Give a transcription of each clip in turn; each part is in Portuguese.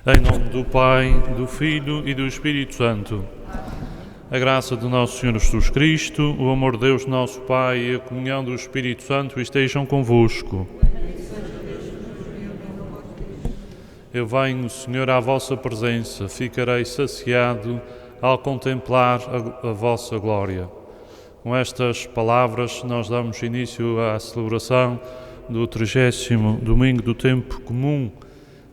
Em nome do Pai, do Filho e do Espírito Santo. A graça de nosso Senhor Jesus Cristo, o amor de Deus nosso Pai e a comunhão do Espírito Santo estejam convosco. Eu venho, Senhor, à vossa presença, ficarei saciado ao contemplar a vossa glória. Com estas palavras nós damos início à celebração do 30º domingo do tempo comum,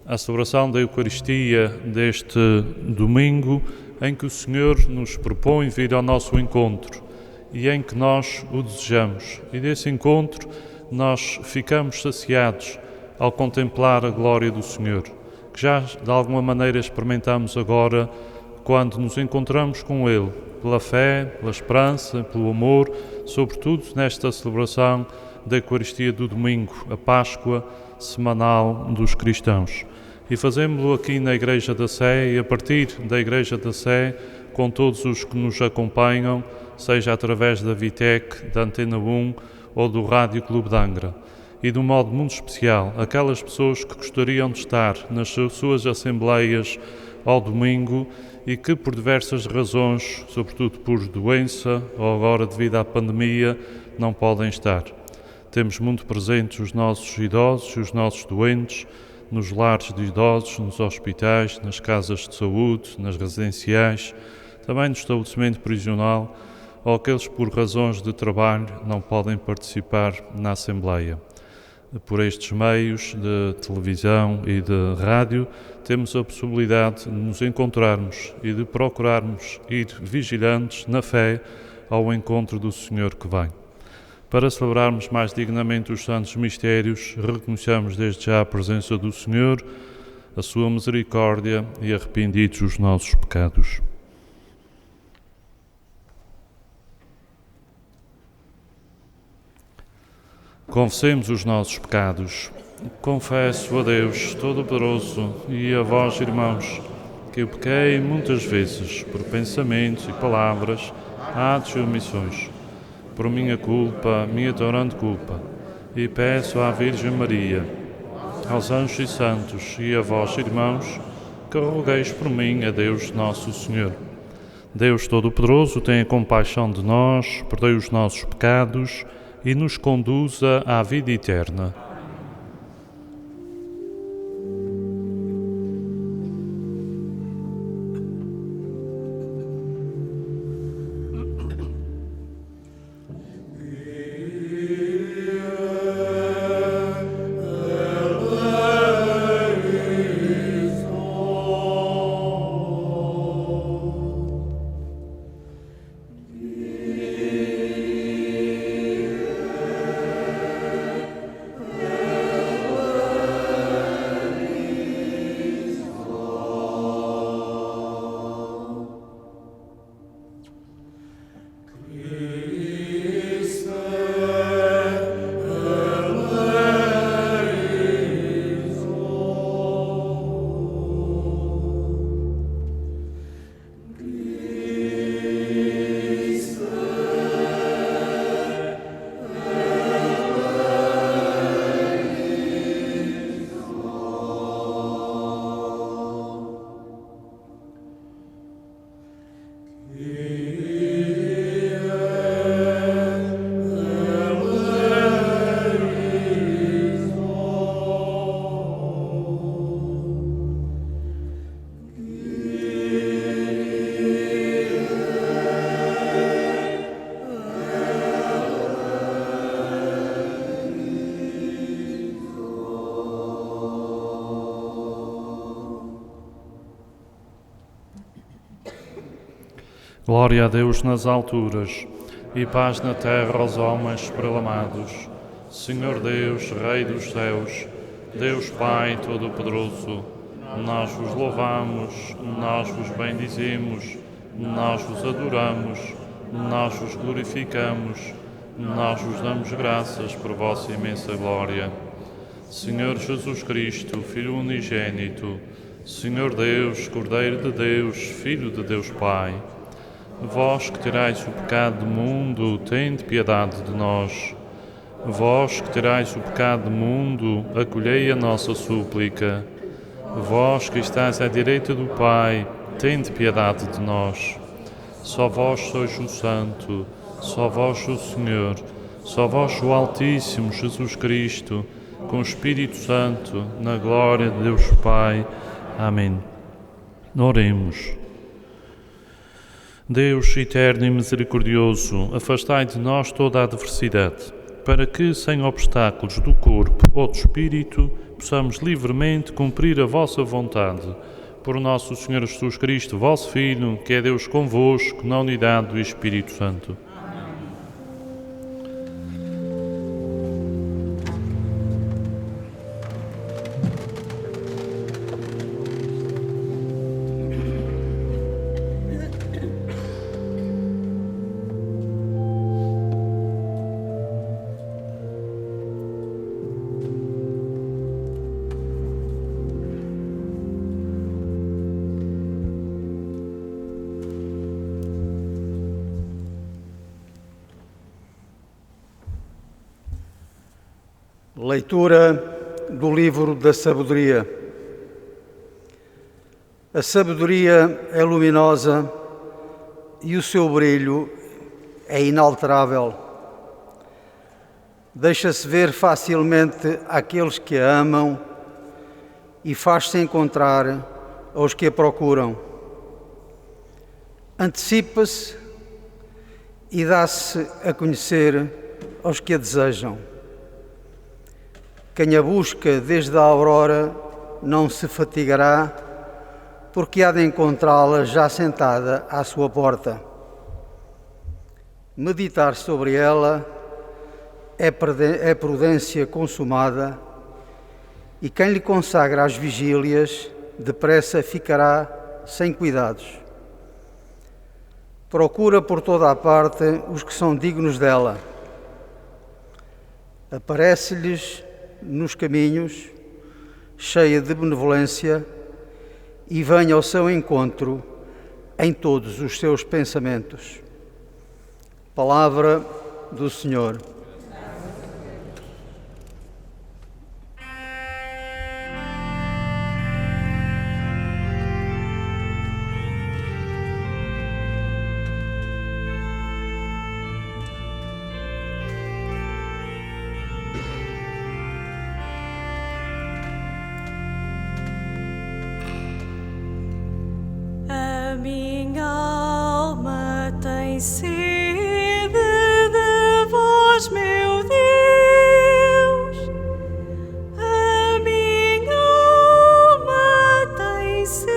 a celebração da Eucaristia deste domingo, em que o Senhor nos propõe vir ao nosso encontro e em que nós o desejamos. E desse encontro nós ficamos saciados ao contemplar a glória do Senhor, que já de alguma maneira experimentamos agora quando nos encontramos com Ele, pela fé, pela esperança, pelo amor, sobretudo nesta celebração da Eucaristia do domingo, a Páscoa semanal dos cristãos. E fazemos-lo aqui na Igreja da Sé e a partir da Igreja da Sé com todos os que nos acompanham, seja através da Vitec, da Antena 1 ou do Rádio Clube de Angra. E de um modo muito especial, aquelas pessoas que gostariam de estar nas suas assembleias ao domingo e que por diversas razões, sobretudo por doença ou agora devido à pandemia, não podem estar. Temos muito presentes os nossos idosos e os nossos doentes, nos lares de idosos, nos hospitais, nas casas de saúde, nas residenciais, também no estabelecimento prisional, ou aqueles que por razões de trabalho não podem participar na Assembleia. Por estes meios de televisão e de rádio, temos a possibilidade de nos encontrarmos e de procurarmos ir vigilantes na fé ao encontro do Senhor que vem. Para celebrarmos mais dignamente os santos mistérios, reconheçamos desde já a presença do Senhor, a sua misericórdia e arrependidos os nossos pecados. Confessemos os nossos pecados. Confesso a Deus Todo-Poderoso e a vós, irmãos, que eu pequei muitas vezes por pensamentos e palavras, atos e omissões, por minha culpa, minha tão grande culpa, e peço à Virgem Maria, aos anjos e santos e a vós, irmãos, que rogueis por mim a Deus nosso Senhor. Deus Todo-Poderoso, tenha compaixão de nós, perdoe os nossos pecados e nos conduza à vida eterna. Glória a Deus nas alturas e paz na terra aos homens perlamados. Senhor Deus, Rei dos céus, Deus Pai Todo-Poderoso, nós vos louvamos, nós vos bendizemos, nós vos adoramos, nós vos glorificamos, nós vos damos graças por vossa imensa glória. Senhor Jesus Cristo, Filho unigênito, Senhor Deus, Cordeiro de Deus, Filho de Deus Pai, vós que tirais o pecado do mundo, tende piedade de nós. Vós que tirais o pecado do mundo, acolhei a nossa súplica. Vós que estáis à direita do Pai, tende piedade de nós. Só vós sois o Santo, só vós o Senhor, só vós o Altíssimo Jesus Cristo, com o Espírito Santo, na glória de Deus Pai. Amém. Oremos. Deus eterno e misericordioso, afastai de nós toda a adversidade, para que, sem obstáculos do corpo ou do espírito, possamos livremente cumprir a vossa vontade. Por nosso Senhor Jesus Cristo, vosso Filho, que é Deus convosco, na unidade do Espírito Santo. Leitura do livro da sabedoria. A sabedoria é luminosa e o seu brilho é inalterável. Deixa-se ver facilmente àqueles que a amam e faz-se encontrar aos que a procuram. Antecipa-se e dá-se a conhecer aos que a desejam. Quem a busca desde a aurora não se fatigará, porque há de encontrá-la já sentada à sua porta. Meditar sobre ela é prudência consumada, e quem lhe consagra as vigílias, depressa ficará sem cuidados. Procura por toda a parte os que são dignos dela. Aparece-lhes nos caminhos, cheia de benevolência, e vem ao seu encontro em todos os seus pensamentos. Palavra do Senhor. Minha alma tem sede de vós, meu Deus. A minha alma tem sede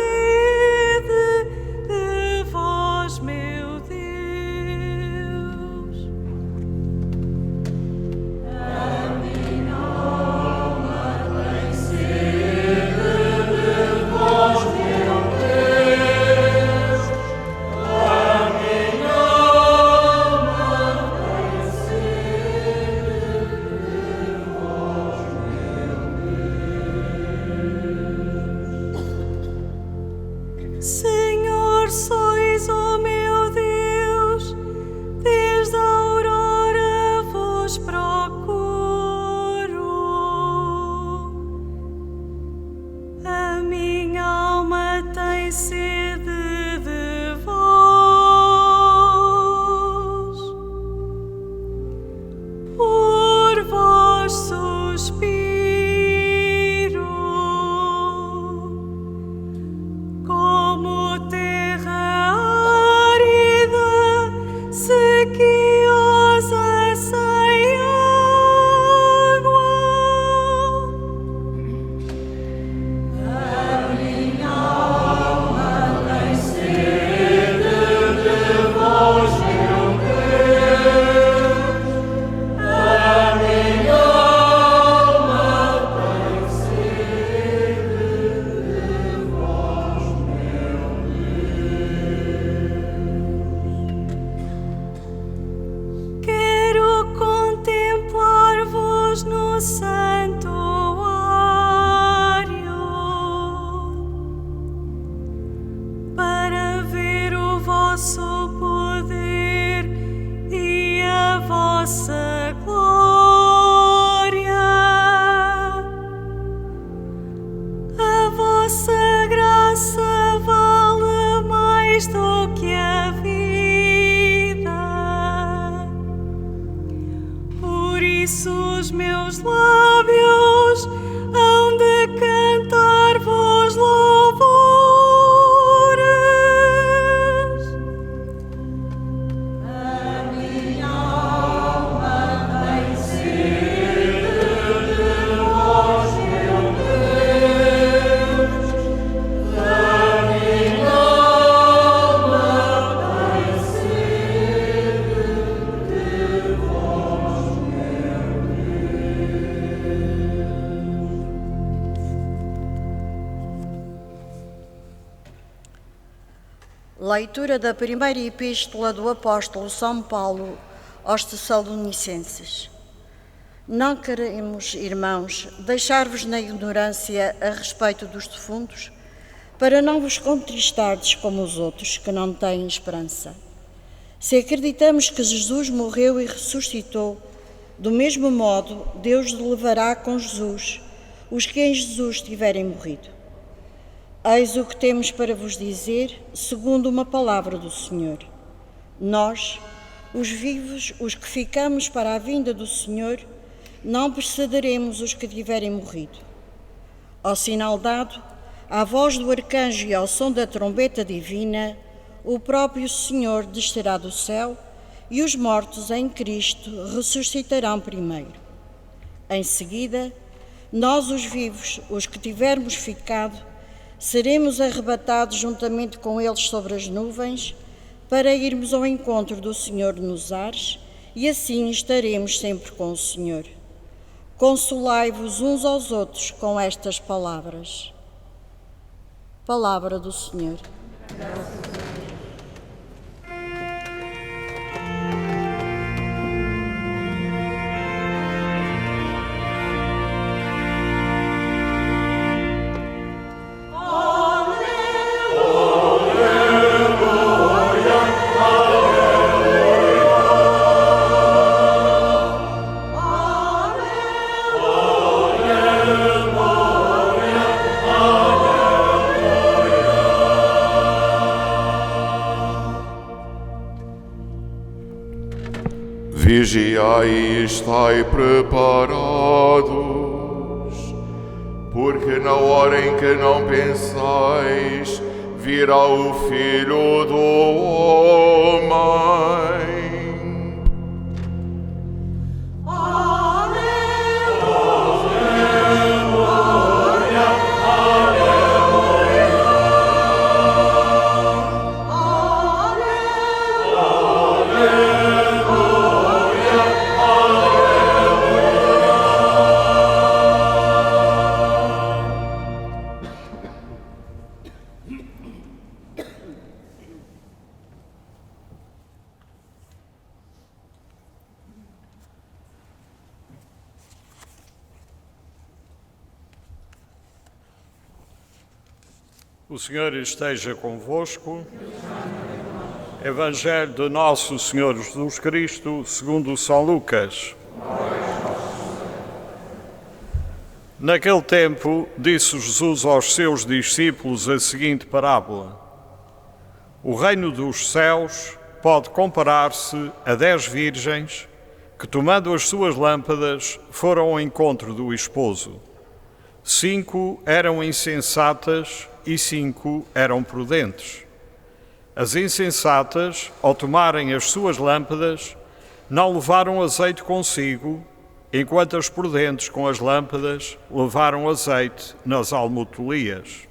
de vós, meu Deus. A minha alma tem sede de vós, meu Deus. Senhor, sois o meu Deus, desde a aurora vos procuro. A minha alma tem sede de vós, por vós suspiro. Como terra árida, sequiosa, sem água. A minha alma Leitura da primeira epístola do apóstolo São Paulo aos Tessalonicenses. Não queremos, irmãos, deixar-vos na ignorância a respeito dos defuntos, para não vos contristardes como os outros que não têm esperança. Se acreditamos que Jesus morreu e ressuscitou, do mesmo modo Deus levará com Jesus os que em Jesus tiverem morrido. Eis o que temos para vos dizer, segundo uma palavra do Senhor. Nós, os vivos, os que ficamos para a vinda do Senhor, não precederemos os que tiverem morrido. Ao sinal dado, à voz do arcanjo e ao som da trombeta divina, o próprio Senhor descerá do céu e os mortos em Cristo ressuscitarão primeiro. Em seguida, nós, os vivos, os que tivermos ficado, seremos arrebatados juntamente com eles sobre as nuvens, para irmos ao encontro do Senhor nos ares, e assim estaremos sempre com o Senhor. Consolai-vos uns aos outros com estas palavras. Palavra do Senhor. Vigiai e estai preparados, porque na hora em que não pensais, virá o Filho do Homem. O Senhor esteja convosco. Evangelho de Nosso Senhor Jesus Cristo, segundo São Lucas. Naquele tempo, disse Jesus aos seus discípulos a seguinte parábola: O reino dos céus pode comparar-se a 10 virgens que, tomando as suas lâmpadas, foram ao encontro do esposo. 5 eram insensatas e 5 eram prudentes. As insensatas, ao tomarem as suas lâmpadas, não levaram azeite consigo, enquanto as prudentes, com as lâmpadas, levaram azeite nas almotolias.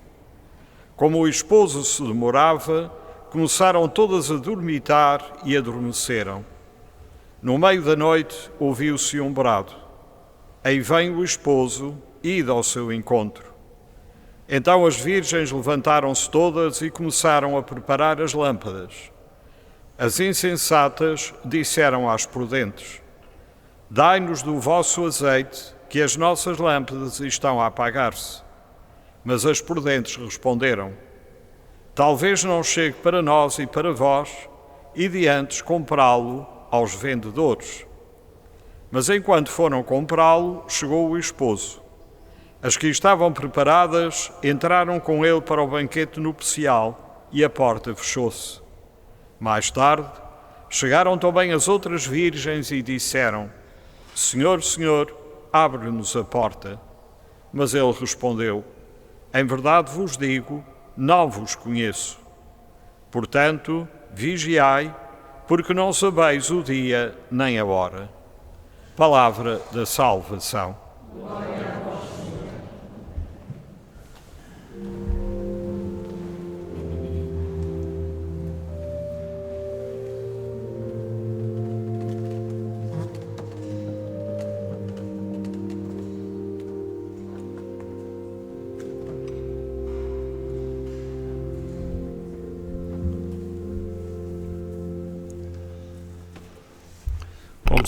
Como o esposo se demorava, começaram todas a dormitar e adormeceram. No meio da noite ouviu-se um brado: Aí vem o esposo, ide ao seu encontro. Então as virgens levantaram-se todas e começaram a preparar as lâmpadas. As insensatas disseram às prudentes: Dai-nos do vosso azeite, que as nossas lâmpadas estão a apagar-se. Mas as prudentes responderam: Talvez não chegue para nós e para vós, e de antes comprá-lo aos vendedores. Mas enquanto foram comprá-lo, chegou o esposo. As que estavam preparadas entraram com ele para o banquete nupcial e a porta fechou-se. Mais tarde, chegaram também as outras virgens e disseram: Senhor, Senhor, abre-nos a porta. Mas ele respondeu: Em verdade vos digo, não vos conheço. Portanto, vigiai, porque não sabeis o dia nem a hora. Palavra da salvação. Glória a vós.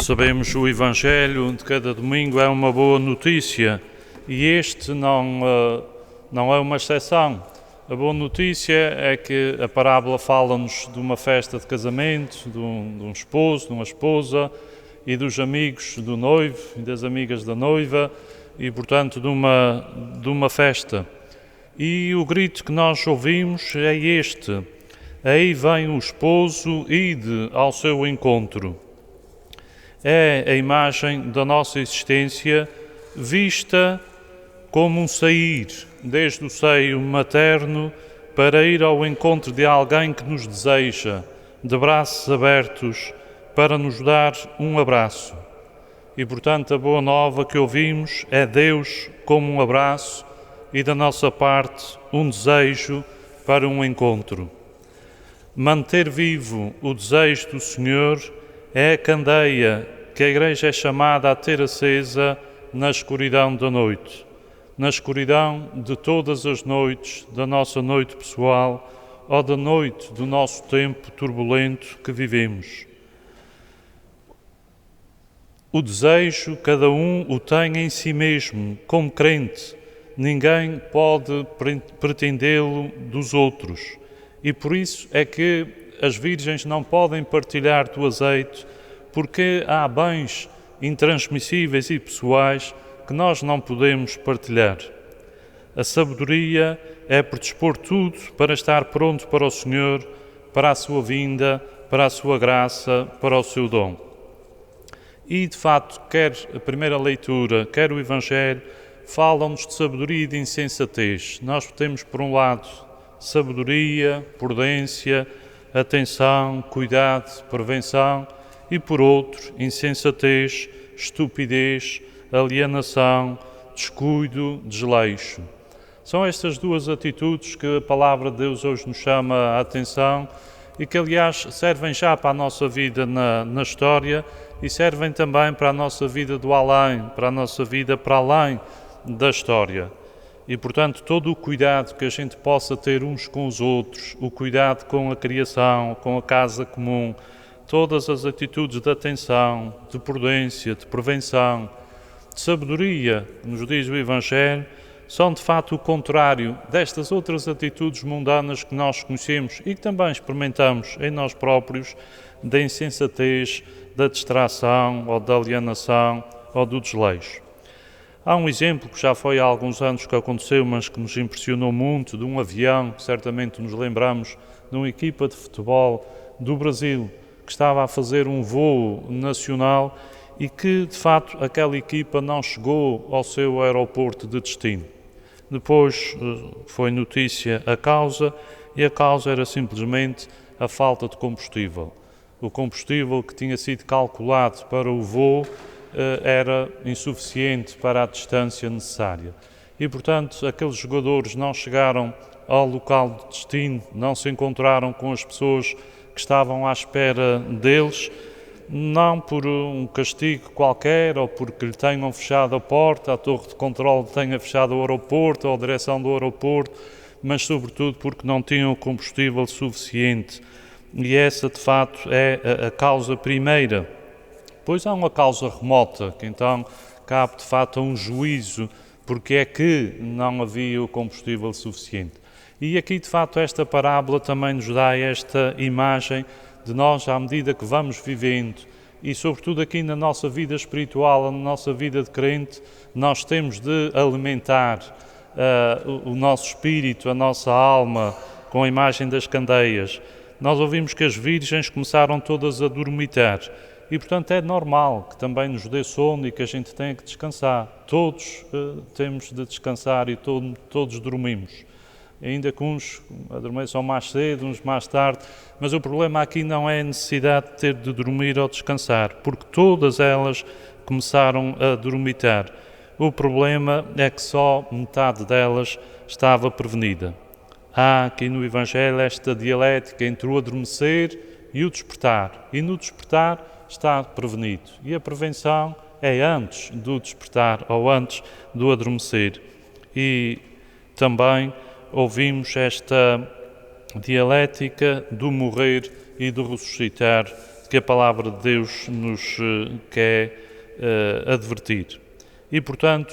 Como sabemos, o Evangelho de cada domingo é uma boa notícia e este não é uma exceção. A boa notícia é que a parábola fala-nos de uma festa de casamento, de um esposo, de uma esposa e dos amigos do noivo e das amigas da noiva e, portanto, de uma festa. E o grito que nós ouvimos é este: aí vem o esposo, ide ao seu encontro. É a imagem da nossa existência vista como um sair desde o seio materno para ir ao encontro de alguém que nos deseja, de braços abertos, para nos dar um abraço. E, portanto, a boa nova que ouvimos é Deus como um abraço e, da nossa parte, um desejo para um encontro. Manter vivo o desejo do Senhor é a candeia que a Igreja é chamada a ter acesa na escuridão da noite, na escuridão de todas as noites, da nossa noite pessoal ou da noite do nosso tempo turbulento que vivemos. O desejo, cada um o tem em si mesmo, como crente. Ninguém pode pretendê-lo dos outros. E por isso é que as virgens não podem partilhar do azeite, porque há bens intransmissíveis e pessoais que nós não podemos partilhar. A sabedoria é predispor tudo para estar pronto para o Senhor, para a sua vinda, para a sua graça, para o seu dom. E, de facto, quer a primeira leitura, quer o Evangelho, falam-nos de sabedoria e de insensatez. Nós temos, por um lado, sabedoria, prudência, atenção, cuidado, prevenção, e por outro, insensatez, estupidez, alienação, descuido, desleixo. São estas duas atitudes que a Palavra de Deus hoje nos chama a atenção e que, aliás, servem já para a nossa vida na história e servem também para a nossa vida do além, para a nossa vida para além da história. E, portanto, todo o cuidado que a gente possa ter uns com os outros, o cuidado com a criação, com a casa comum, todas as atitudes de atenção, de prudência, de prevenção, de sabedoria, nos diz o Evangelho, são de facto o contrário destas outras atitudes mundanas que nós conhecemos e que também experimentamos em nós próprios, da insensatez, da distração ou da alienação ou do desleixo. Há um exemplo que já foi há alguns anos que aconteceu, mas que nos impressionou muito, de um avião, que certamente nos lembramos, de uma equipa de futebol do Brasil, que estava a fazer um voo nacional e que, de facto, aquela equipa não chegou ao seu aeroporto de destino. Depois foi notícia a causa, e a causa era simplesmente a falta de combustível. O combustível que tinha sido calculado para o voo era insuficiente para a distância necessária. E, portanto, aqueles jogadores não chegaram ao local de destino, não se encontraram com as pessoas que estavam à espera deles, não por um castigo qualquer ou porque lhe tenham fechado a porta, a torre de controle tenha fechado o aeroporto ou a direção do aeroporto, mas sobretudo porque não tinham combustível suficiente. E essa, de facto, é a causa primeira. Pois há uma causa remota, que então cabe, de facto, a um juízo, porque é que não havia o combustível suficiente. E aqui, de facto, esta parábola também nos dá esta imagem de nós, à medida que vamos vivendo, e sobretudo aqui na nossa vida espiritual, na nossa vida de crente, nós temos de alimentar o nosso espírito, a nossa alma, com a imagem das candeias. Nós ouvimos que as virgens começaram todas a dormitar e, portanto, é normal que também nos dê sono e que a gente tenha que descansar. Todos temos de descansar e todos dormimos. Ainda que uns adormeçam mais cedo, uns mais tarde, mas o problema aqui não é a necessidade de ter de dormir ou descansar, porque todas elas começaram a dormitar. O problema é que só metade delas estava prevenida. Há aqui no Evangelho esta dialética entre o adormecer e o despertar, e no despertar está prevenido, e a prevenção é antes do despertar ou antes do adormecer. E também ouvimos esta dialética do morrer e do ressuscitar que a palavra de Deus nos quer advertir. E, portanto,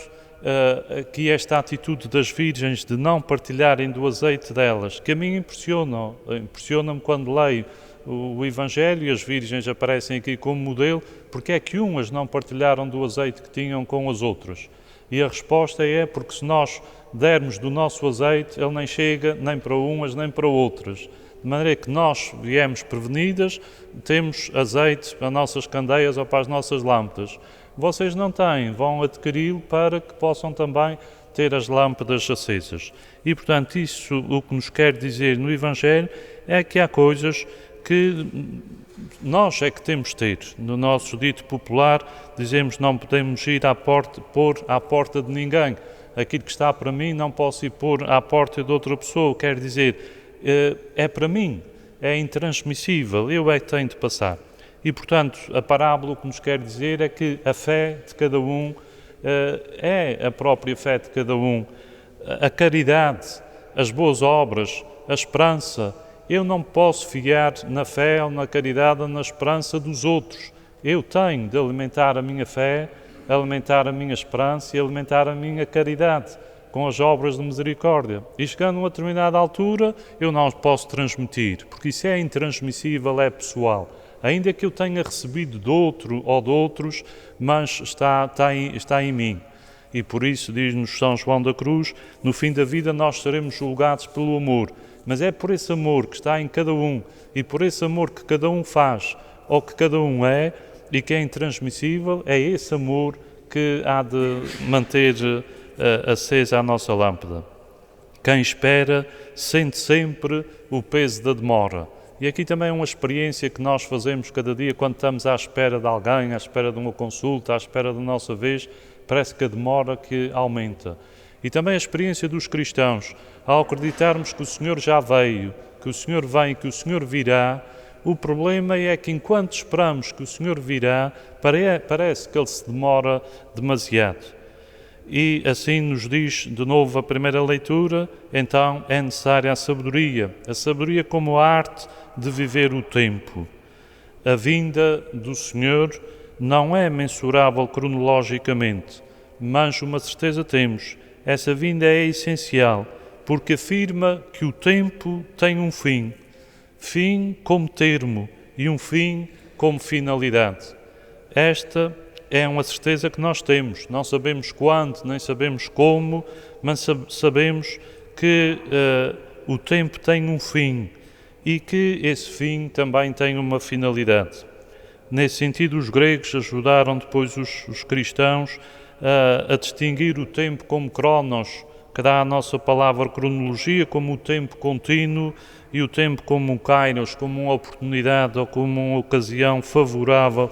aqui esta atitude das virgens de não partilharem do azeite delas, que a mim impressiona-me quando leio o Evangelho e as virgens aparecem aqui como modelo, porque é que umas não partilharam do azeite que tinham com as outras? E a resposta é porque se nós dermos do nosso azeite, ele nem chega nem para umas nem para outras. De maneira que nós viemos prevenidas, temos azeite para as nossas candeias ou para as nossas lâmpadas. Vocês não têm, vão adquiri-lo para que possam também ter as lâmpadas acesas. E, portanto, isso o que nos quer dizer no Evangelho é que há coisas que nós é que temos de ter. No nosso dito popular, dizemos não podemos ir pôr à porta de ninguém. Aquilo que está para mim não posso ir pôr à porta de outra pessoa. Quer dizer, é para mim, é intransmissível, eu é que tenho de passar. E, portanto, a parábola o que nos quer dizer é que a fé de cada um é a própria fé de cada um. A caridade, as boas obras, a esperança. Eu não posso fiar na fé ou na caridade ou na esperança dos outros. Eu tenho de alimentar a minha fé, alimentar a minha esperança e alimentar a minha caridade com as obras de misericórdia. E chegando a uma determinada altura, eu não os posso transmitir, porque isso é intransmissível, é pessoal. Ainda que eu tenha recebido de outro ou de outros, mas está em mim. E por isso, diz-nos São João da Cruz, no fim da vida nós seremos julgados pelo amor. Mas é por esse amor que está em cada um e por esse amor que cada um faz ou que cada um é e que é intransmissível, é esse amor que há de manter acesa a nossa lâmpada. Quem espera sente sempre o peso da demora. E aqui também é uma experiência que nós fazemos cada dia quando estamos à espera de alguém, à espera de uma consulta, à espera da nossa vez, parece que a demora que aumenta. E também a experiência dos cristãos, ao acreditarmos que o Senhor já veio, que o Senhor vem, que o Senhor virá, o problema é que enquanto esperamos que o Senhor virá, parece que Ele se demora demasiado. E assim nos diz de novo a primeira leitura, então é necessária a sabedoria como a arte de viver o tempo. A vinda do Senhor não é mensurável cronologicamente, mas uma certeza temos, essa vinda é essencial, porque afirma que o tempo tem um fim como termo e um fim como finalidade. Esta é uma certeza que nós temos, não sabemos quando, nem sabemos como, mas sabemos que o tempo tem um fim e que esse fim também tem uma finalidade. Nesse sentido, os gregos ajudaram depois os cristãos a distinguir o tempo como cronos, que dá a nossa palavra cronologia, como o tempo contínuo, e o tempo como um kairos, como uma oportunidade ou como uma ocasião favorável,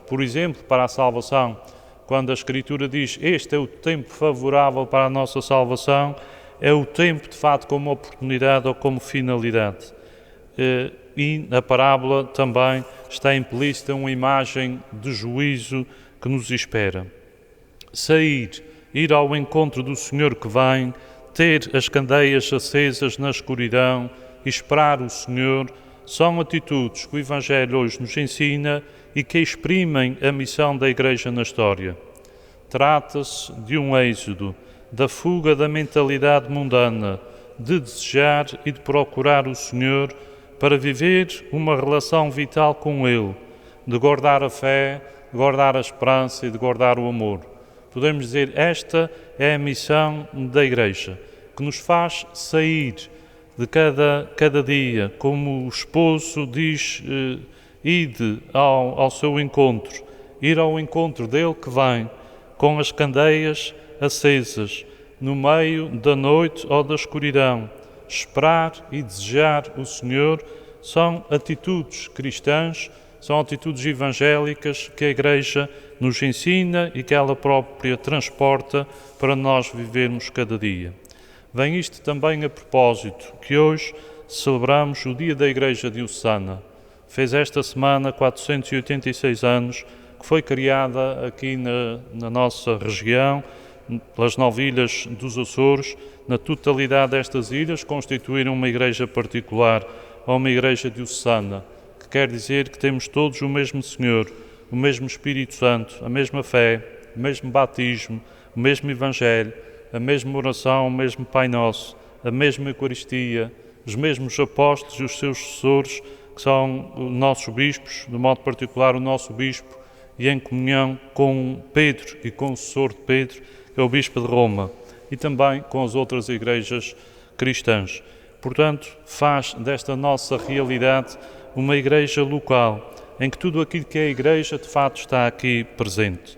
por exemplo, para a salvação. Quando a Escritura diz este é o tempo favorável para a nossa salvação, é o tempo de fato como oportunidade ou como finalidade. E na parábola também está implícita uma imagem de juízo que nos espera. Ir ao encontro do Senhor que vem, ter as candeias acesas na escuridão e esperar o Senhor, são atitudes que o Evangelho hoje nos ensina e que exprimem a missão da Igreja na história. Trata-se de um êxodo, da fuga da mentalidade mundana, de desejar e de procurar o Senhor para viver uma relação vital com Ele, de guardar a fé, de guardar a esperança e de guardar o amor. Podemos dizer, esta é a missão da Igreja, que nos faz sair de cada dia, como o esposo diz, ide ao seu encontro, ir ao encontro dele que vem, com as candeias acesas, no meio da noite ou da escuridão. Esperar e desejar o Senhor são atitudes cristãs, são atitudes evangélicas que a Igreja nos ensina e que ela própria transporta para nós vivermos cada dia. Vem isto também a propósito, que hoje celebramos o Dia da Igreja Diocesana. Fez esta semana 486 anos, que foi criada aqui na nossa região, pelas 9 ilhas dos Açores. Na totalidade destas ilhas constituíram uma igreja particular, ou uma igreja diocesana, que quer dizer que temos todos o mesmo Senhor, o mesmo Espírito Santo, a mesma fé, o mesmo batismo, o mesmo Evangelho, a mesma oração, o mesmo Pai Nosso, a mesma Eucaristia, os mesmos apóstolos e os seus sucessores, que são os nossos bispos, de modo particular o nosso bispo, e em comunhão com Pedro e com o sucessor de Pedro, que é o bispo de Roma, e também com as outras igrejas cristãs. Portanto, faz desta nossa realidade uma igreja local, em que tudo aquilo que é a igreja, de facto, está aqui presente.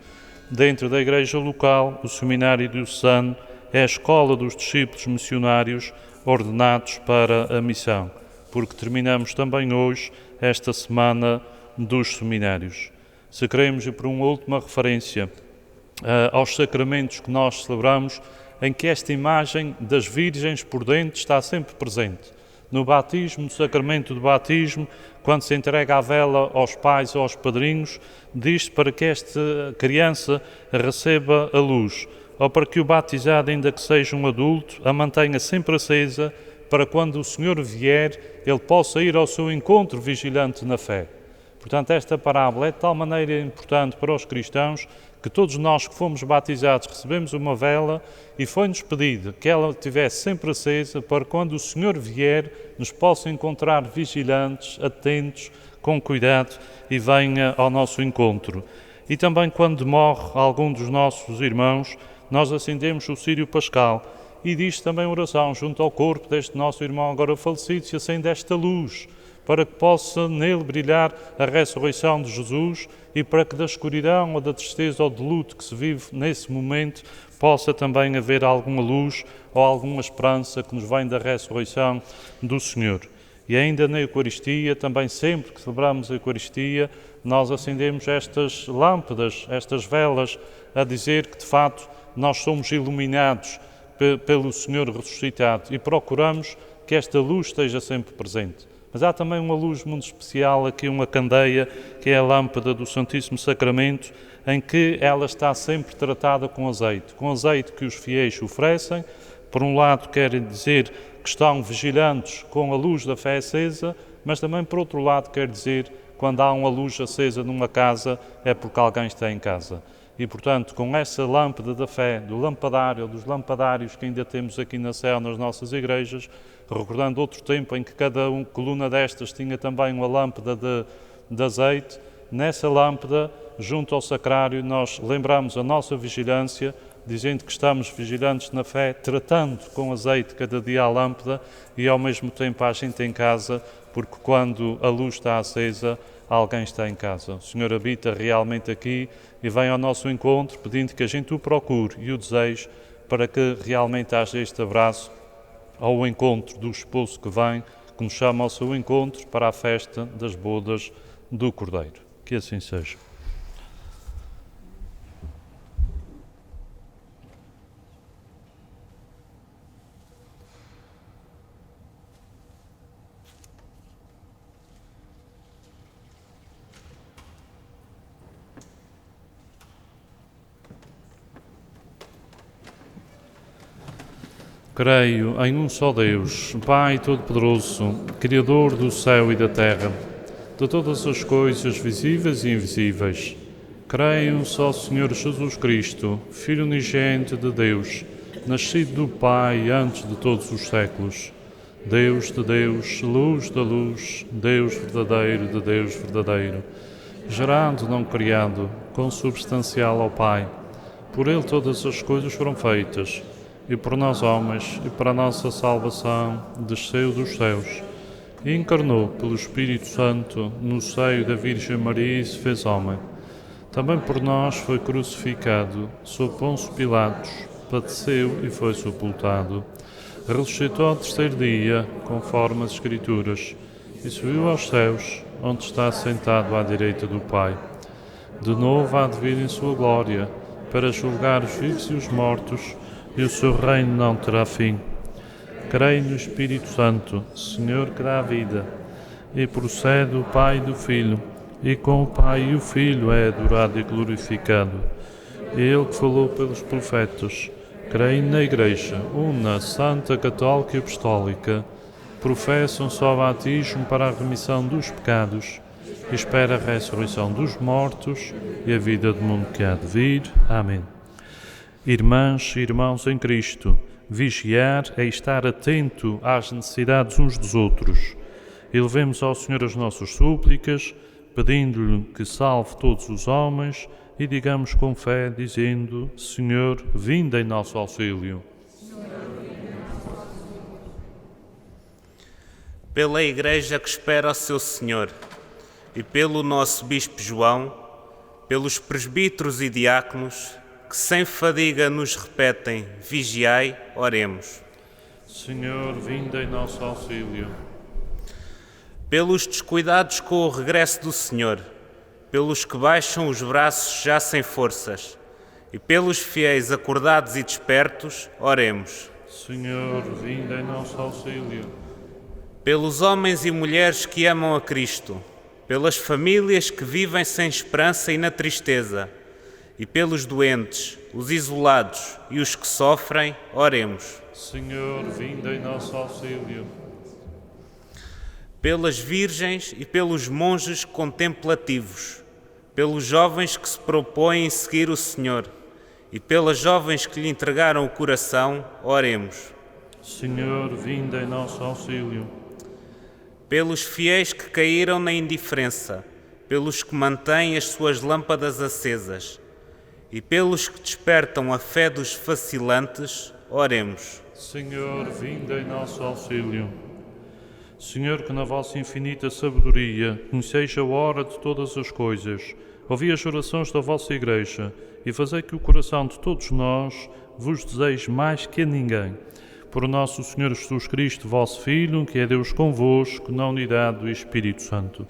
Dentro da igreja local, o Seminário Diocesano é a escola dos discípulos missionários ordenados para a missão, porque terminamos também hoje esta semana dos seminários. Se queremos ir por uma última referência aos sacramentos que nós celebramos, em que esta imagem das virgens por dentro está sempre presente. No batismo, no sacramento do batismo, quando se entrega a vela aos pais ou aos padrinhos, diz-se para que esta criança receba a luz, ou para que o batizado, ainda que seja um adulto, a mantenha sempre acesa, para quando o Senhor vier, ele possa ir ao seu encontro vigilante na fé. Portanto, esta parábola é de tal maneira importante para os cristãos que todos nós que fomos batizados recebemos uma vela e foi-nos pedido que ela estivesse sempre acesa para quando o Senhor vier nos possa encontrar vigilantes, atentos, com cuidado e venha ao nosso encontro. E também quando morre algum dos nossos irmãos, nós acendemos o círio pascal e diz também oração junto ao corpo deste nosso irmão agora falecido, se acende esta luz, para que possa nele brilhar a ressurreição de Jesus e para que da escuridão ou da tristeza ou do luto que se vive nesse momento possa também haver alguma luz ou alguma esperança que nos vem da ressurreição do Senhor. E ainda na Eucaristia, também sempre que celebramos a Eucaristia, nós acendemos estas lâmpadas, estas velas, a dizer que de facto nós somos iluminados pelo Senhor ressuscitado e procuramos que esta luz esteja sempre presente. Mas há também uma luz muito especial, aqui uma candeia, que é a lâmpada do Santíssimo Sacramento, em que ela está sempre tratada com azeite que os fiéis oferecem. Por um lado quer dizer que estão vigilantes com a luz da fé acesa, mas também por outro lado quer dizer quando há uma luz acesa numa casa é porque alguém está em casa. E portanto com essa lâmpada da fé, do lampadário ou dos lampadários que ainda temos aqui na Sé nas nossas igrejas, recordando outro tempo em que cada coluna destas tinha também uma lâmpada de azeite, nessa lâmpada, junto ao sacrário, nós lembramos a nossa vigilância, dizendo que estamos vigilantes na fé, tratando com azeite cada dia a lâmpada e ao mesmo tempo a gente em casa, porque quando a luz está acesa, alguém está em casa. O Senhor habita realmente aqui e vem ao nosso encontro, pedindo que a gente o procure e o deseje para que realmente haja este abraço ao encontro do esposo que vem, que nos chama ao seu encontro para a festa das bodas do Cordeiro. Que assim seja. Creio em um só Deus, Pai Todo-Poderoso, Criador do céu e da terra, de todas as coisas visíveis e invisíveis. Creio em um só Senhor Jesus Cristo, Filho unigênito de Deus, nascido do Pai antes de todos os séculos. Deus de Deus, luz da luz, Deus verdadeiro de Deus verdadeiro, gerado, não criado, consubstancial ao Pai. Por Ele todas as coisas foram feitas, e por nós homens, e para a nossa salvação, desceu dos céus, e encarnou pelo Espírito Santo no seio da Virgem Maria e se fez homem. Também por nós foi crucificado, sob Pôncio Pilatos, padeceu e foi sepultado. Ressuscitou ao terceiro dia, conforme as Escrituras, e subiu aos céus, onde está sentado à direita do Pai. De novo há de vir em sua glória, para julgar os vivos e os mortos, e o seu reino não terá fim. Creio no Espírito Santo, Senhor que dá a vida, e procede do Pai e do Filho, e com o Pai e o Filho é adorado e glorificado. Ele que falou pelos profetas. Creio na Igreja, una, santa, católica e apostólica. Professo um só batismo para a remissão dos pecados. e espera a ressurreição dos mortos e a vida do mundo que há de vir. Amém. Irmãs e irmãos em Cristo, vigiar é estar atento às necessidades uns dos outros. Elevemos ao Senhor as nossas súplicas, pedindo-lhe que salve todos os homens e digamos com fé, dizendo: Senhor, vinde em nosso auxílio. Pela Igreja que espera o seu Senhor e pelo nosso Bispo João, pelos presbíteros e diáconos, que sem fadiga nos repetem: vigiai, oremos. Senhor, vinde em nosso auxílio. Pelos descuidados com o regresso do Senhor, pelos que baixam os braços já sem forças, e pelos fiéis acordados e despertos, oremos. Senhor, vinde em nosso auxílio. Pelos homens e mulheres que amam a Cristo, pelas famílias que vivem sem esperança e na tristeza, e pelos doentes, os isolados e os que sofrem, oremos. Senhor, vinde em nosso auxílio. Pelas virgens e pelos monges contemplativos, pelos jovens que se propõem seguir o Senhor e pelas jovens que lhe entregaram o coração, oremos. Senhor, vinde em nosso auxílio. Pelos fiéis que caíram na indiferença, pelos que mantêm as suas lâmpadas acesas e pelos que despertam a fé dos vacilantes, oremos. Senhor, vinde em nosso auxílio. Senhor, que na vossa infinita sabedoria conheceis a hora de todas as coisas, ouvi as orações da vossa Igreja e fazei que o coração de todos nós vos deseje mais que a ninguém. Por o nosso Senhor Jesus Cristo, vosso Filho, que é Deus convosco, na unidade do Espírito Santo.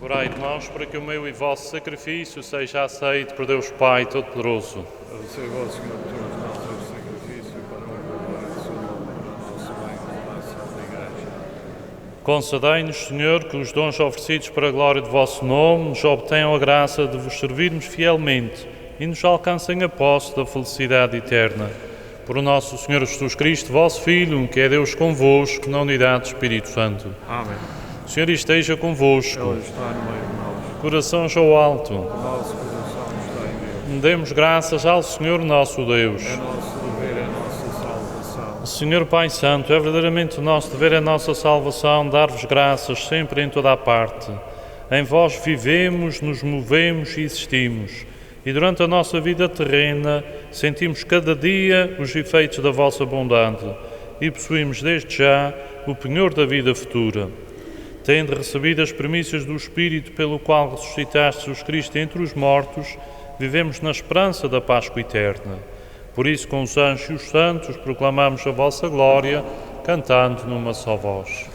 Orai, irmãos, para que o meu e vosso sacrifício seja aceito por Deus Pai Todo-Poderoso. Receba o Senhor todos os nossos sacrifícios para o glória do Senhor, para o nosso bem e para a Santa Igreja. Concedei-nos, Senhor, que os dons oferecidos para a glória do vosso nome nos obtenham a graça de vos servirmos fielmente e nos alcancem a posse da felicidade eterna. Por o nosso Senhor Jesus Cristo, vosso Filho, que é Deus convosco, na unidade do Espírito Santo. Amém. O Senhor esteja convosco. Ele está no meio de nós. Corações ao alto. O nosso coração está em Deus. Demos graças ao Senhor nosso Deus. É nosso dever, é nossa salvação. Senhor Pai Santo, é verdadeiramente o nosso dever, é a nossa salvação, dar-vos graças sempre em toda a parte. Em vós vivemos, nos movemos e existimos. E durante a nossa vida terrena, sentimos cada dia os efeitos da vossa bondade e possuímos desde já o penhor da vida futura. Tendo recebido as primícias do Espírito pelo qual ressuscitaste Jesus Cristo entre os mortos, vivemos na esperança da Páscoa eterna. Por isso, com os anjos e os santos, proclamamos a vossa glória, cantando numa só voz.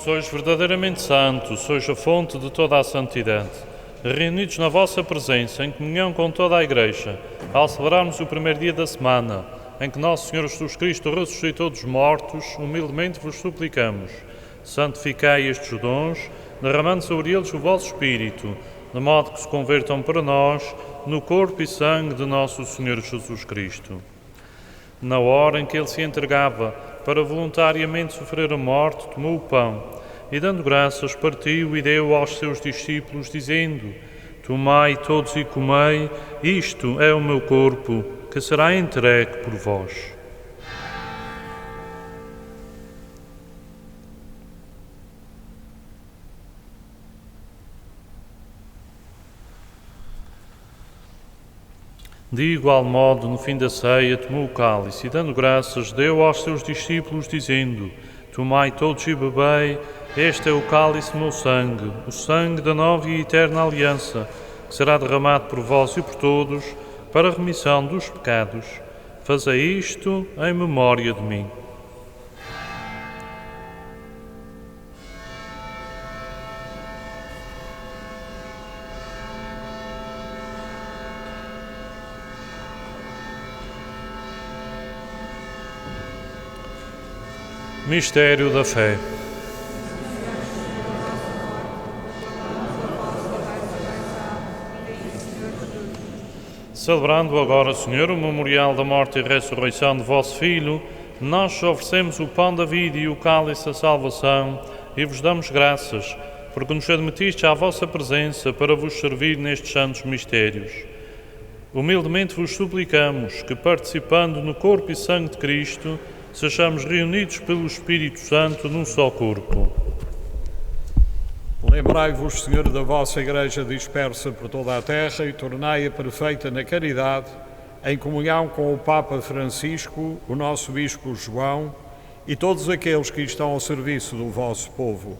Sois verdadeiramente santos, sois a fonte de toda a santidade. Reunidos na vossa presença, em comunhão com toda a Igreja, ao celebrarmos o primeiro dia da semana, em que Nosso Senhor Jesus Cristo ressuscitou dos mortos, humildemente vos suplicamos, santificai estes dons, derramando sobre eles o vosso Espírito, de modo que se convertam para nós no corpo e sangue de Nosso Senhor Jesus Cristo. Na hora em que Ele se entregava para voluntariamente sofrer a morte, tomou o pão e, dando graças, partiu e deu aos seus discípulos, dizendo: Tomai todos e comei, isto é o meu corpo, que será entregue por vós. De igual modo, no fim da ceia, tomou o cálice e, dando graças, deu aos seus discípulos, dizendo: Tomai todos e bebei, este é o cálice do meu sangue, o sangue da nova e eterna aliança, que será derramado por vós e por todos, para a remissão dos pecados. Fazei isto em memória de mim. Mistério da fé. Celebrando agora, Senhor, o memorial da morte e ressurreição de vosso Filho, nós oferecemos o pão da vida e o cálice da salvação e vos damos graças, porque nos admitiste à vossa presença para vos servir nestes santos mistérios. Humildemente vos suplicamos que, participando no corpo e sangue de Cristo, sejamos reunidos pelo Espírito Santo num só corpo. Lembrai-vos, Senhor, da vossa Igreja dispersa por toda a terra e tornai-a perfeita na caridade, em comunhão com o Papa Francisco, o nosso Bispo João e todos aqueles que estão ao serviço do vosso povo.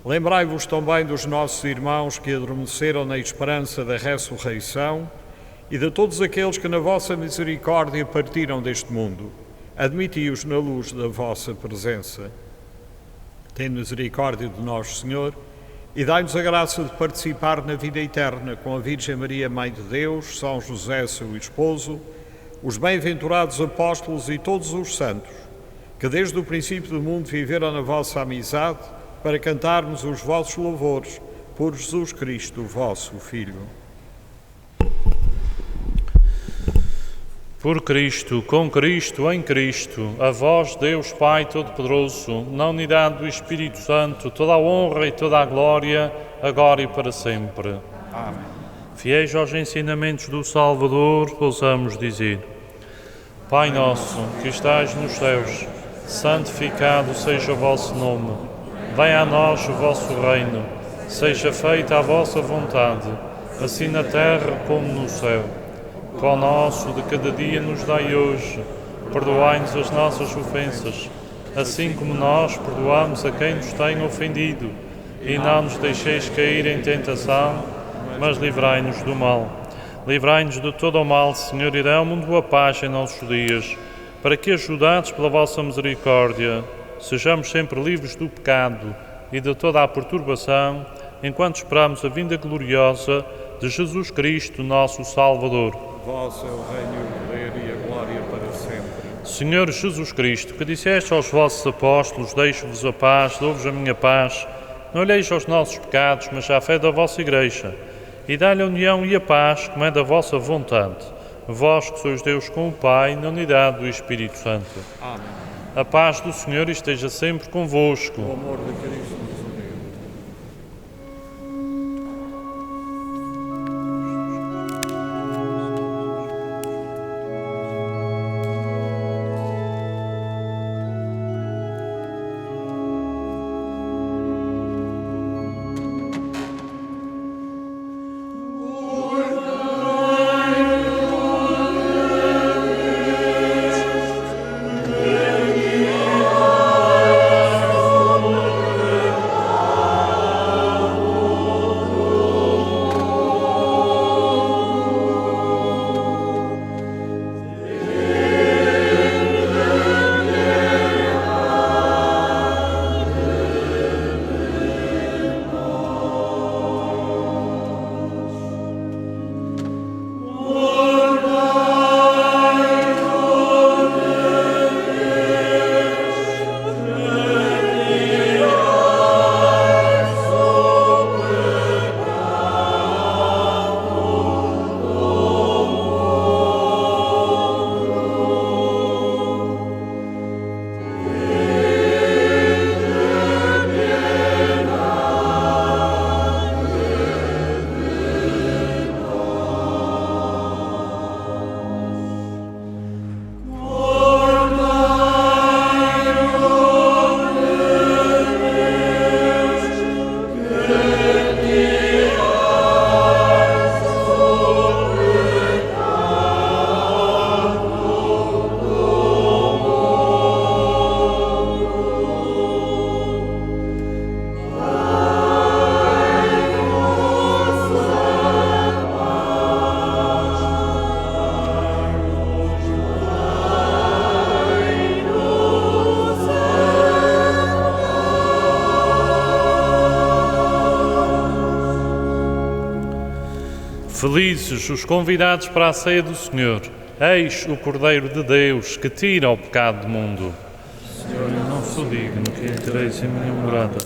Lembrai-vos também dos nossos irmãos que adormeceram na esperança da ressurreição e de todos aqueles que na vossa misericórdia partiram deste mundo. Admiti-os na luz da vossa presença. Tem misericórdia de nós, Senhor, e dai-nos a graça de participar na vida eterna com a Virgem Maria, Mãe de Deus, São José, seu esposo, os bem-aventurados apóstolos e todos os santos, que desde o princípio do mundo viveram na vossa amizade, para cantarmos os vossos louvores por Jesus Cristo, vosso Filho. Por Cristo, com Cristo, em Cristo, a vós, Deus Pai Todo-Poderoso, na unidade do Espírito Santo, toda a honra e toda a glória, agora e para sempre. Amém. Fiéis aos ensinamentos do Salvador, ousamos dizer: Pai nosso, que estais nos céus, santificado seja o vosso nome. Venha a nós o vosso reino. Seja feita a vossa vontade, assim na terra como no céu. O pão nosso de cada dia nos dai hoje. Perdoai-nos as nossas ofensas, assim como nós perdoamos a quem nos tem ofendido. E não nos deixeis cair em tentação, mas livrai-nos do mal. Livrai-nos de todo o mal, Senhor, e dá-nos a paz em nossos dias, para que, ajudados pela vossa misericórdia, sejamos sempre livres do pecado e de toda a perturbação, enquanto esperamos a vinda gloriosa de Jesus Cristo, nosso Salvador. Vosso é o reino, o poder e a glória para sempre. Senhor Jesus Cristo, que disseste aos vossos apóstolos: deixo-vos a paz, dou-vos a minha paz, não olheis aos nossos pecados, mas à fé da vossa Igreja, e dá-lhe a união e a paz, como é da vossa vontade. Vós que sois Deus com o Pai, na unidade do Espírito Santo. Amém. A paz do Senhor esteja sempre convosco. O amor de Cristo nos uniu. Felizes os convidados para a ceia do Senhor. Eis o Cordeiro de Deus que tira o pecado do mundo. Senhor, eu não sou digno que entreis em minha morada,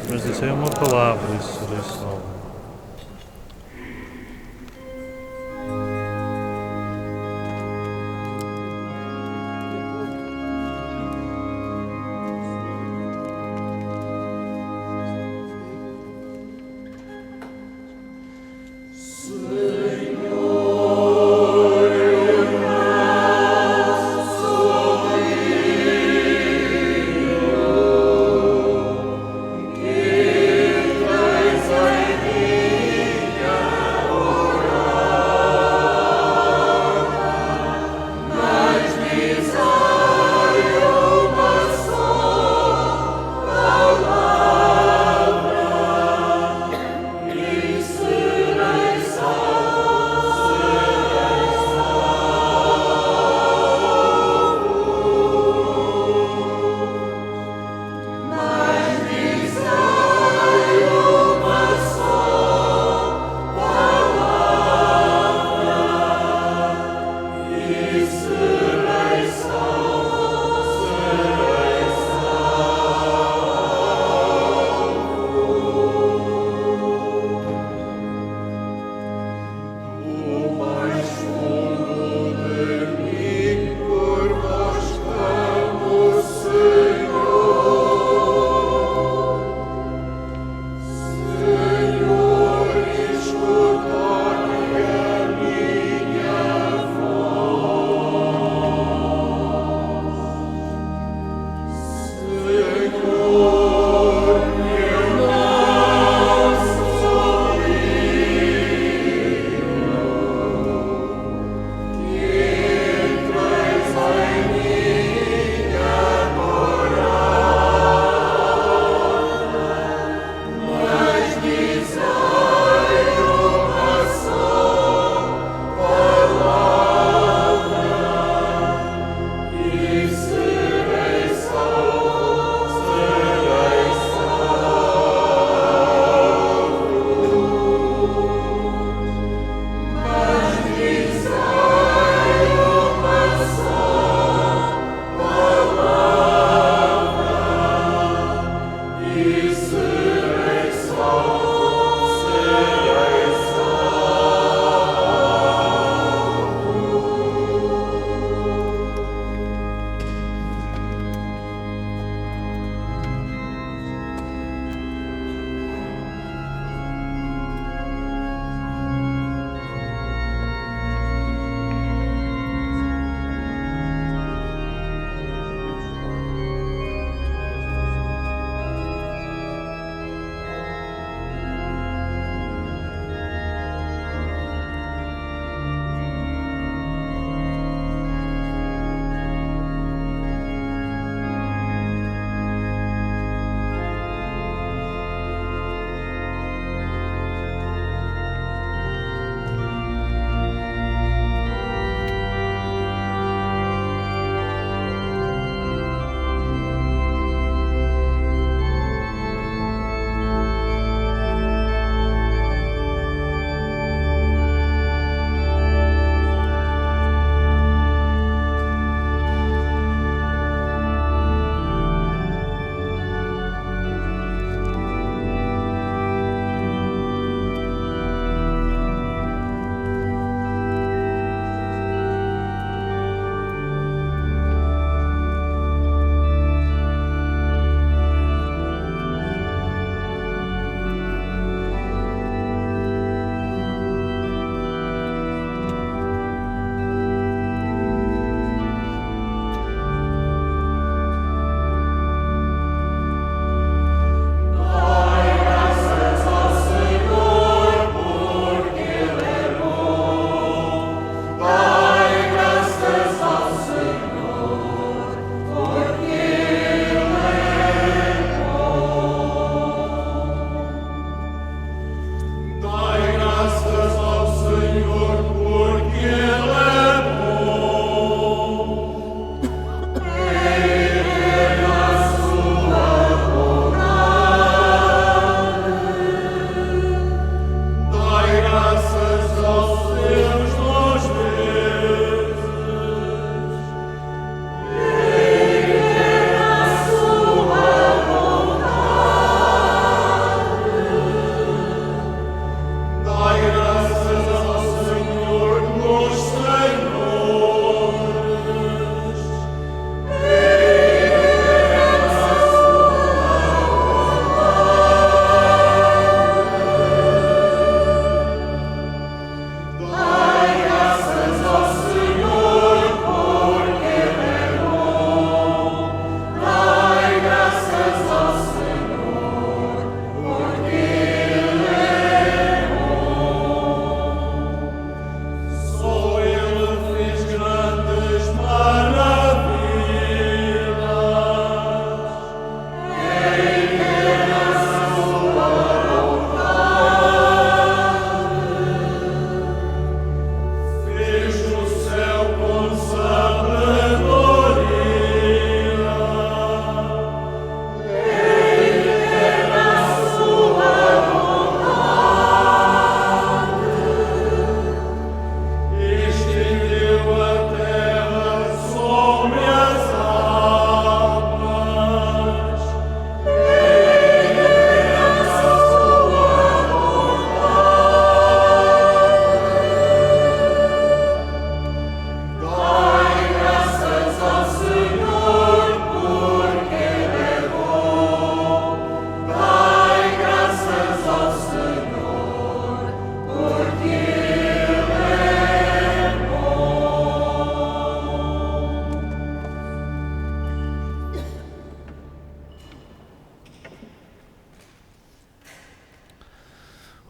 mas dizei uma palavra e serei salvo. Israel.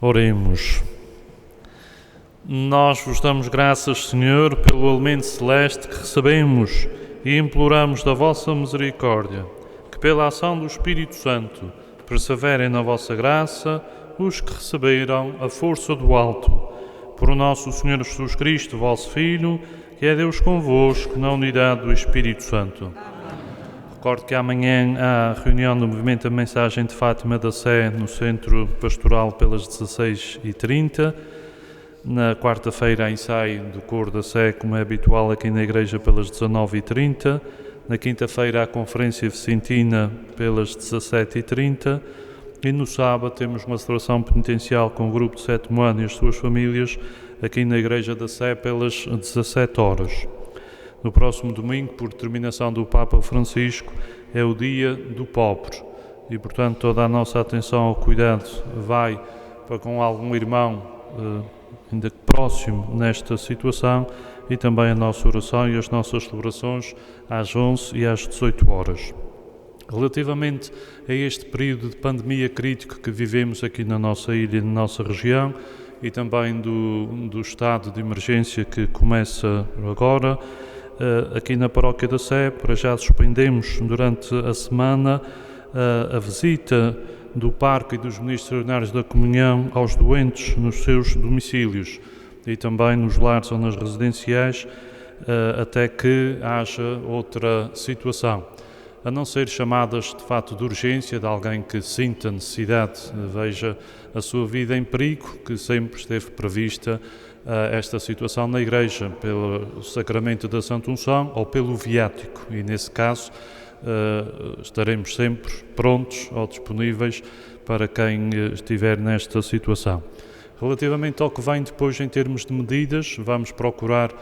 Oremos. Nós vos damos graças, Senhor, pelo alimento celeste que recebemos e imploramos da vossa misericórdia, que pela ação do Espírito Santo perseverem na vossa graça os que receberam a força do alto. Por nosso Senhor Jesus Cristo, vosso Filho, que é Deus convosco, na unidade do Espírito Santo. Recordo que amanhã há reunião do Movimento da Mensagem de Fátima da Sé no Centro Pastoral pelas 16h30. Na quarta-feira há ensaio do Coro da Sé, como é habitual aqui na Igreja, pelas 19h30. Na quinta-feira há Conferência Vicentina pelas 17h30. E no sábado temos uma celebração penitencial com o grupo de 7º ano e as suas famílias aqui na Igreja da Sé pelas 17h. No próximo domingo, por determinação do Papa Francisco, é o Dia do Pobre e, portanto, toda a nossa atenção ao cuidado vai para com algum irmão ainda próximo nesta situação e também a nossa oração e as nossas celebrações às 11 e às 18 horas. Relativamente a este período de pandemia crítico que vivemos aqui na nossa ilha e na nossa região e também do estado de emergência que começa agora, aqui na Paróquia da Sé, para já suspendemos durante a semana a visita do Parque e dos Ministros Ordinários da Comunhão aos doentes nos seus domicílios e também nos lares ou nas residenciais, até que haja outra situação. A não ser chamadas de fato de urgência de alguém que sinta necessidade, veja a sua vida em perigo, que sempre esteve prevista esta situação na Igreja, pelo sacramento da Santa Unção ou pelo viático, e nesse caso estaremos sempre prontos ou disponíveis para quem estiver nesta situação. Relativamente ao que vem depois em termos de medidas, vamos procurar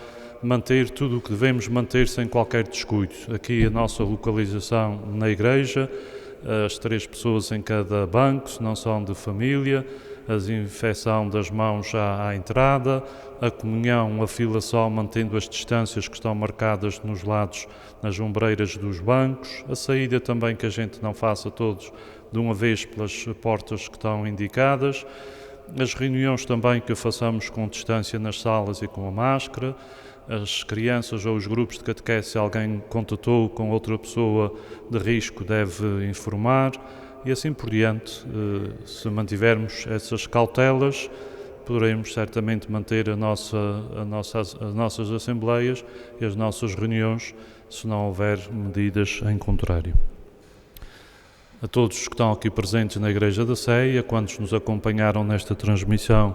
manter tudo o que devemos manter sem qualquer descuido. Aqui a nossa localização na Igreja, as 3 pessoas em cada banco, se não são de família, a desinfecção das mãos já à entrada, a comunhão, a fila só, mantendo as distâncias que estão marcadas nos lados, nas ombreiras dos bancos, a saída também que a gente não faça todos de uma vez pelas portas que estão indicadas, as reuniões também que façamos com distância nas salas e com a máscara, as crianças ou os grupos de catequese, se alguém contatou com outra pessoa de risco, deve informar e assim por diante. Se mantivermos essas cautelas, poderemos certamente manter as nossas assembleias e as nossas reuniões, se não houver medidas em contrário. A todos os que estão aqui presentes na Igreja da Sé e a quantos nos acompanharam nesta transmissão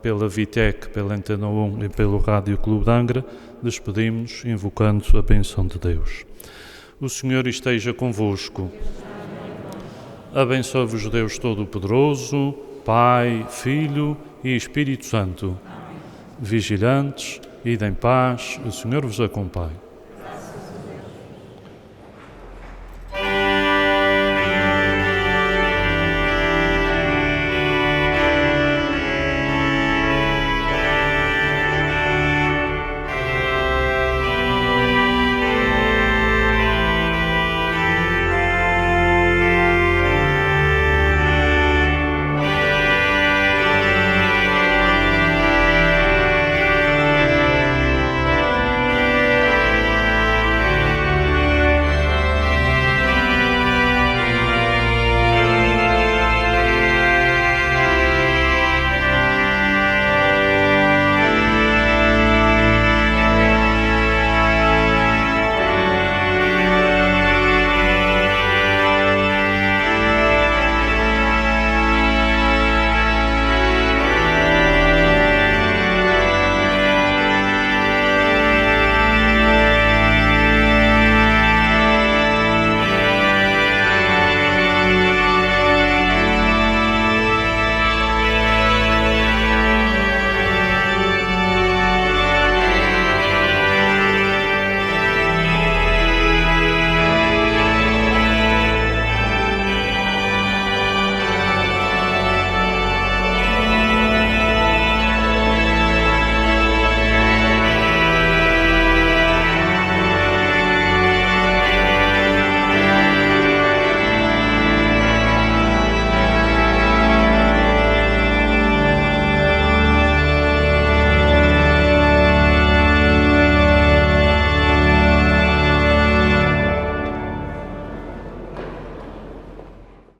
pela Vitec, pela Antena 1 e pelo Rádio Clube de Angra, despedimos-nos invocando a bênção de Deus. O Senhor esteja convosco. Abençoe-vos Deus Todo-Poderoso, Pai, Filho e Espírito Santo. Vigilantes, ide em paz, o Senhor vos acompanhe.